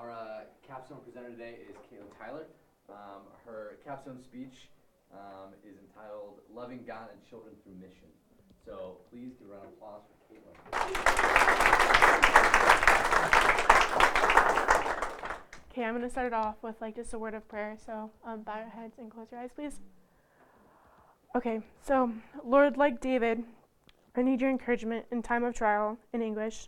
Our capstone presenter today is Kaitlyn. Her capstone speech is entitled Loving God and Children Through Mission. So please give a round of applause for Kaitlyn. Okay, I'm going to start it off with just a word of prayer. So bow your heads and close your eyes, please. Okay, so Lord, like David, I need your encouragement in time of trial in English.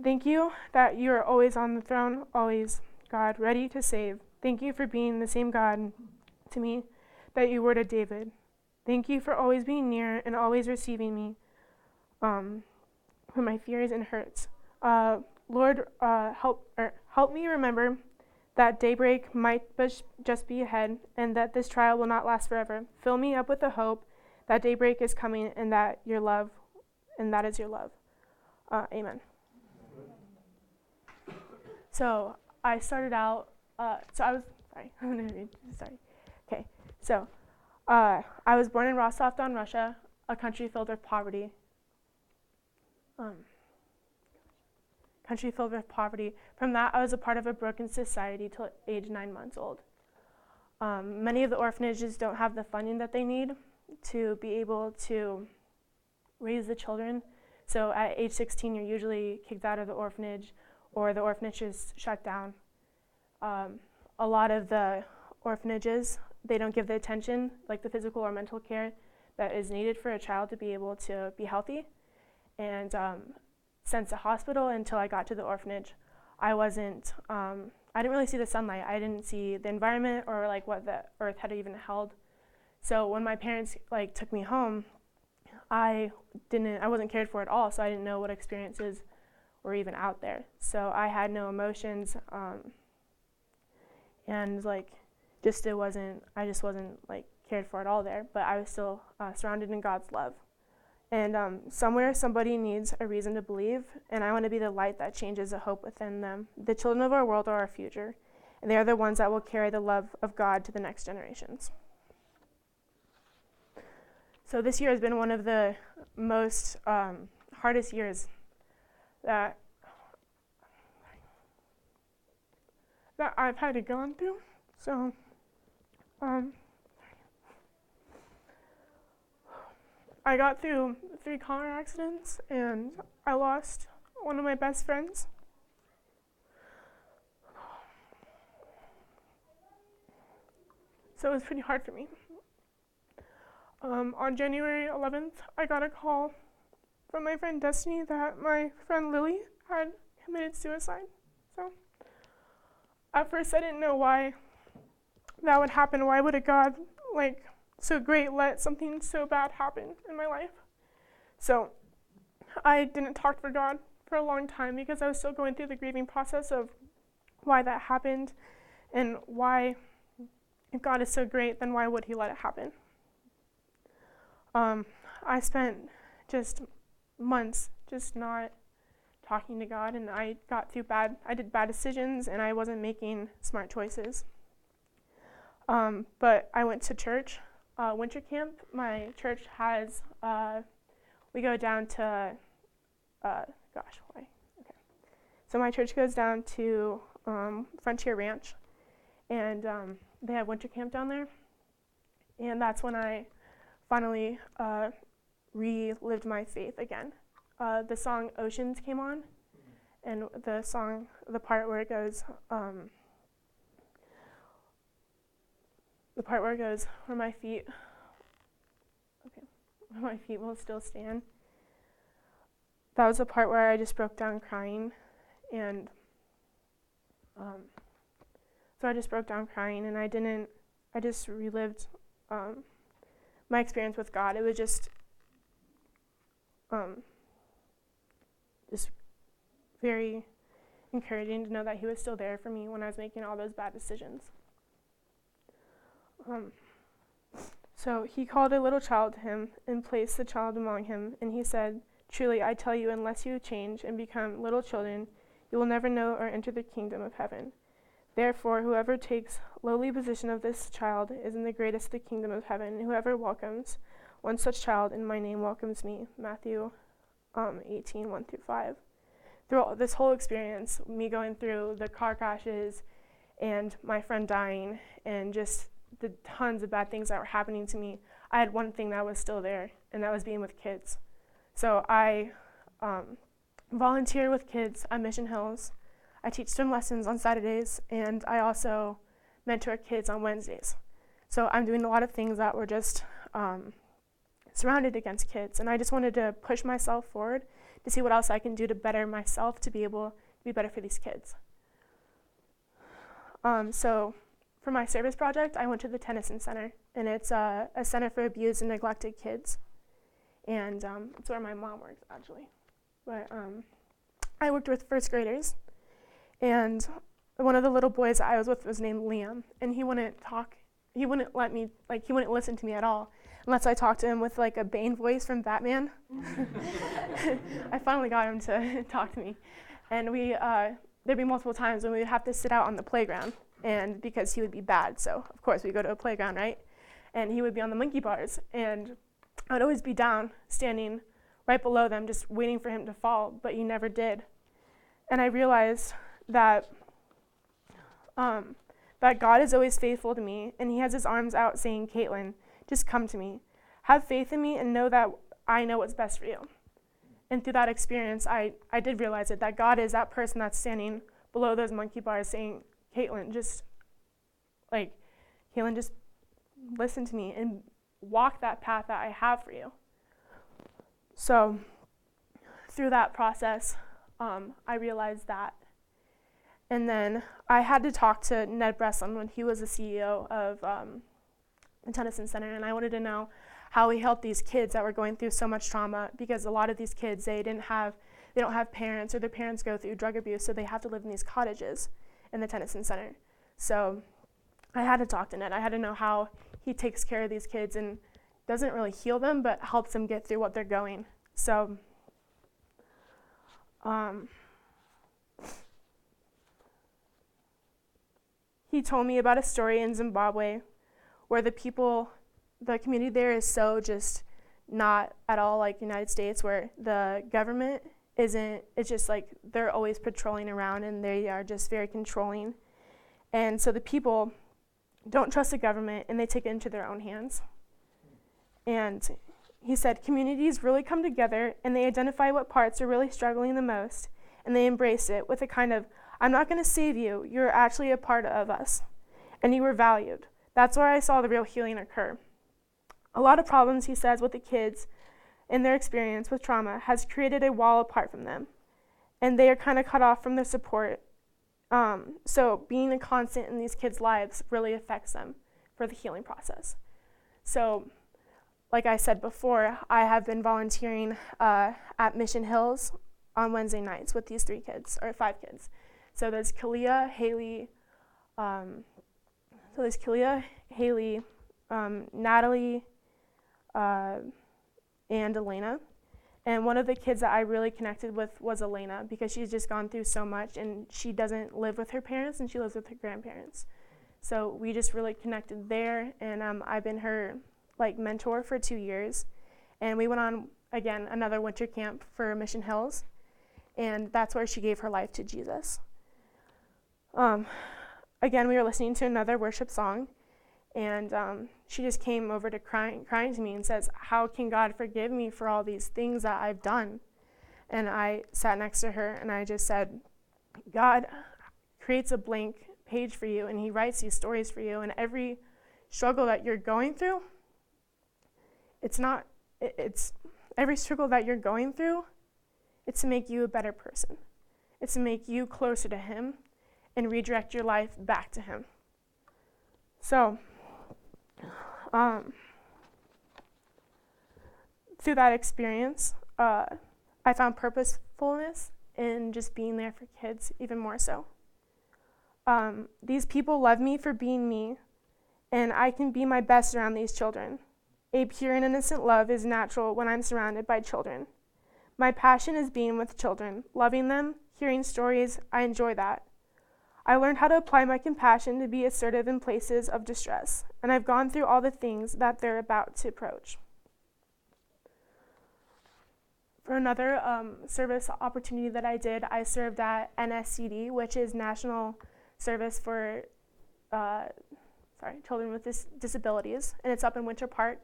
Thank you that you are always on the throne, always, God, ready to save. Thank you for being the same God to me that you were to David. Thank you for always being near and always receiving me when my fears and hurts. Lord, help me remember that daybreak might just be ahead and that this trial will not last forever. Fill me up with the hope that daybreak is coming and that your love, and that is your love. Amen. So I started out, I'm going to read, Okay, so I was born in Rostov-on, Russia, a country filled with poverty. From that, I was a part of a broken society till age 9 months old. Many of the orphanages don't have the funding that they need to be able to raise the children. So at age 16, you're usually kicked out of the orphanage or the orphanage is shut down. A lot of the orphanages, they don't give the attention, like the physical or mental care that is needed for a child to be able to be healthy. And since the hospital until I got to the orphanage, I didn't really see the sunlight. I didn't see the environment or what the earth had even held. So when my parents took me home, I wasn't cared for at all, so I didn't know what experiences were even out there. So I had no emotions, and I just wasn't cared for at all there, but I was still surrounded in God's love. And somewhere somebody needs a reason to believe, and I want to be the light that changes the hope within them. The children of our world are our future, and they are the ones that will carry the love of God to the next generations. So this year has been one of the most hardest years that I've had to go through. So I got through 3 car accidents, and I lost one of my best friends. So it was pretty hard for me. On January 11th, I got a call from my friend Destiny that my friend Lily had committed suicide. So at first I didn't know why that would happen. Why would a God so great let something so bad happen in my life? So I didn't talk to God for a long time because I was still going through the grieving process of why that happened and why, if God is so great, then why would he let it happen? I spent just months just not talking to God, and I did bad decisions, and I wasn't making smart choices. But I went to church, winter camp. My church has, we go down to, So my church goes down to Frontier Ranch, and they have winter camp down there, and that's when I finally relived my faith again. The song Oceans came on, and the part where it goes, where my feet will still stand. That was the part where I just broke down crying, and so I just broke down crying, and I just relived my experience with God. It was just very encouraging to know that he was still there for me when I was making all those bad decisions. So he called a little child to him and placed the child among him, and he said, "Truly, I tell you, unless you change and become little children, you will never know or enter the kingdom of heaven. Therefore, whoever takes lowly position of this child is in the greatest of the kingdom of heaven, and whoever welcomes one such child in my name welcomes me." Matthew 18:1-5. through this whole experience, me going through the car crashes and my friend dying and just the tons of bad things that were happening to me, I had one thing that was still there, and that was being with kids. So I volunteer with kids at Mission Hills. I teach swim lessons on Saturdays, and I also mentor kids on Wednesdays. So I'm doing a lot of things that were just surrounded against kids, and I just wanted to push myself forward to see what else I can do to better myself to be able to be better for these kids. So for my service project, I went to the Tennyson Center, and it's a center for abused and neglected kids, and it's where my mom works, actually. But I worked with first graders, and one of the little boys I was with was named Liam, and he wouldn't talk. He wouldn't let me, he wouldn't listen to me at all, unless I talked to him with a Bane voice from Batman. I finally got him to talk to me. And there'd be multiple times when we would have to sit out on the playground, and because he would be bad, so of course we'd go to a playground, right? And he would be on the monkey bars, and I would always be down, standing right below them, just waiting for him to fall, but he never did. And I realized that that God is always faithful to me, and he has his arms out saying, Kaitlyn, just come to me. Have faith in me and know that I know what's best for you. And through that experience, I did realize it, that God is that person that's standing below those monkey bars saying, Kaitlyn, just listen to me and walk that path that I have for you. So through that process, I realized that. And then I had to talk to Ned Breslin when he was the CEO of the Tennyson Center, and I wanted to know how he helped these kids that were going through so much trauma, because a lot of these kids, they don't have parents, or their parents go through drug abuse, so they have to live in these cottages in the Tennyson Center. So I had to talk to Ned. I had to know how he takes care of these kids and doesn't really heal them, but helps them get through what they're going. So he told me about a story in Zimbabwe where the community there is so just not at all like the United States, where the government it's just they're always patrolling around, and they are just very controlling. And so the people don't trust the government, and they take it into their own hands. And he said communities really come together, and they identify what parts are really struggling the most, and they embrace it with a kind of, I'm not going to save you, you're actually a part of us, and you were valued. That's where I saw the real healing occur. A lot of problems, he says, with the kids in their experience with trauma has created a wall apart from them, and they are kind of cut off from their support. So being a constant in these kids' lives really affects them for the healing process. So like I said before, I have been volunteering at Mission Hills on Wednesday nights with these 5 kids. So there's Kalia, Haley, Natalie, and Elena. And one of the kids that I really connected with was Elena, because she's just gone through so much, and she doesn't live with her parents, and she lives with her grandparents. So we just really connected there, and I've been her mentor for 2 years. And we went on, again, another winter camp for Mission Hills, and that's where she gave her life to Jesus. Again, we were listening to another worship song, and she just came over to crying to me and says, how can God forgive me for all these things that I've done? And I sat next to her, and I just said, God creates a blank page for you, and he writes these stories for you, and every struggle that you're going through, it's every struggle that you're going through, it's to make you a better person. It's to make you closer to him and redirect your life back to him. So, through that experience, I found purposefulness in just being there for kids even more so. These people love me for being me, and I can be my best around these children. A pure and innocent love is natural when I'm surrounded by children. My passion is being with children, loving them, hearing stories. I enjoy that. I learned how to apply my compassion to be assertive in places of distress, and I've gone through all the things that they're about to approach. For another service opportunity that I did, I served at NSCD, which is National Service for Children with Disabilities, and it's up in Winter Park.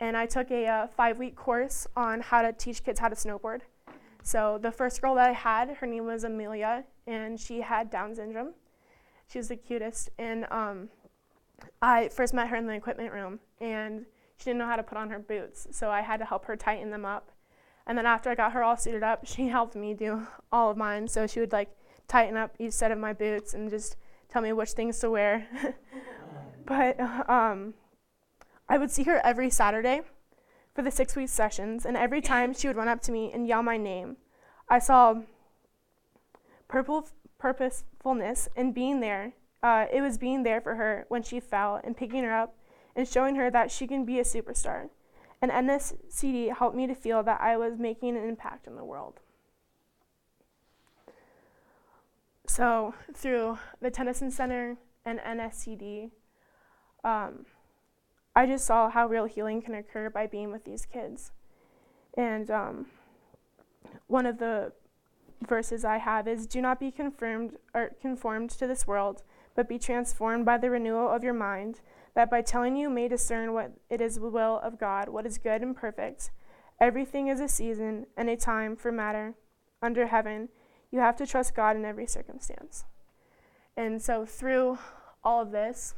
And I took a 5-week course on how to teach kids how to snowboard. So the first girl that I had, her name was Amelia, and she had Down syndrome. She was the cutest, and I first met her in the equipment room, and she didn't know how to put on her boots, so I had to help her tighten them up. And then after I got her all suited up, she helped me do all of mine. So she would tighten up each set of my boots and just tell me which things to wear. But I would see her every Saturday for the 6-week sessions, and every time she would run up to me and yell my name, I saw purposefulness in being there. It was being there for her when she fell and picking her up and showing her that she can be a superstar. And NSCD helped me to feel that I was making an impact in the world. So through the Tennyson Center and NSCD, I just saw how real healing can occur by being with these kids. And one of the verses I have is, "Do not be conformed to this world, but be transformed by the renewal of your mind, that by telling you may discern what it is the will of God, what is good and perfect. Everything is a season and a time for matter under heaven. You have to trust God in every circumstance." And so through all of this,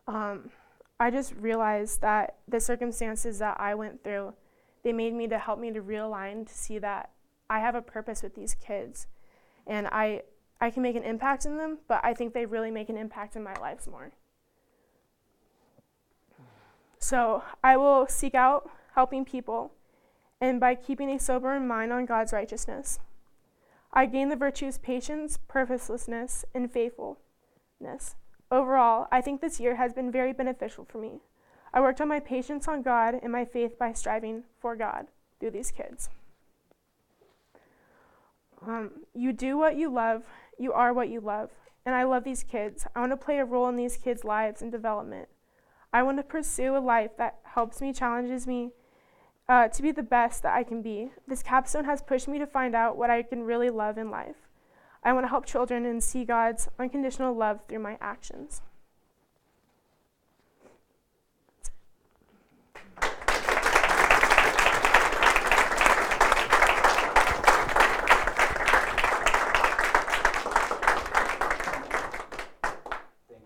I just realized that the circumstances that I went through, they made me to help me to realign, to see that I have a purpose with these kids. And I can make an impact in them, but I think they really make an impact in my life more. So I will seek out helping people, and by keeping a sober mind on God's righteousness, I gain the virtues patience, purposelessness, and faithfulness. Overall, I think this year has been very beneficial for me. I worked on my patience on God and my faith by striving for God through these kids. You do what you love, you are what you love, and I love these kids. I want to play a role in these kids' lives and development. I want to pursue a life that helps me, challenges me to be the best that I can be. This capstone has pushed me to find out what I can really love in life. I want to help children and see God's unconditional love through my actions.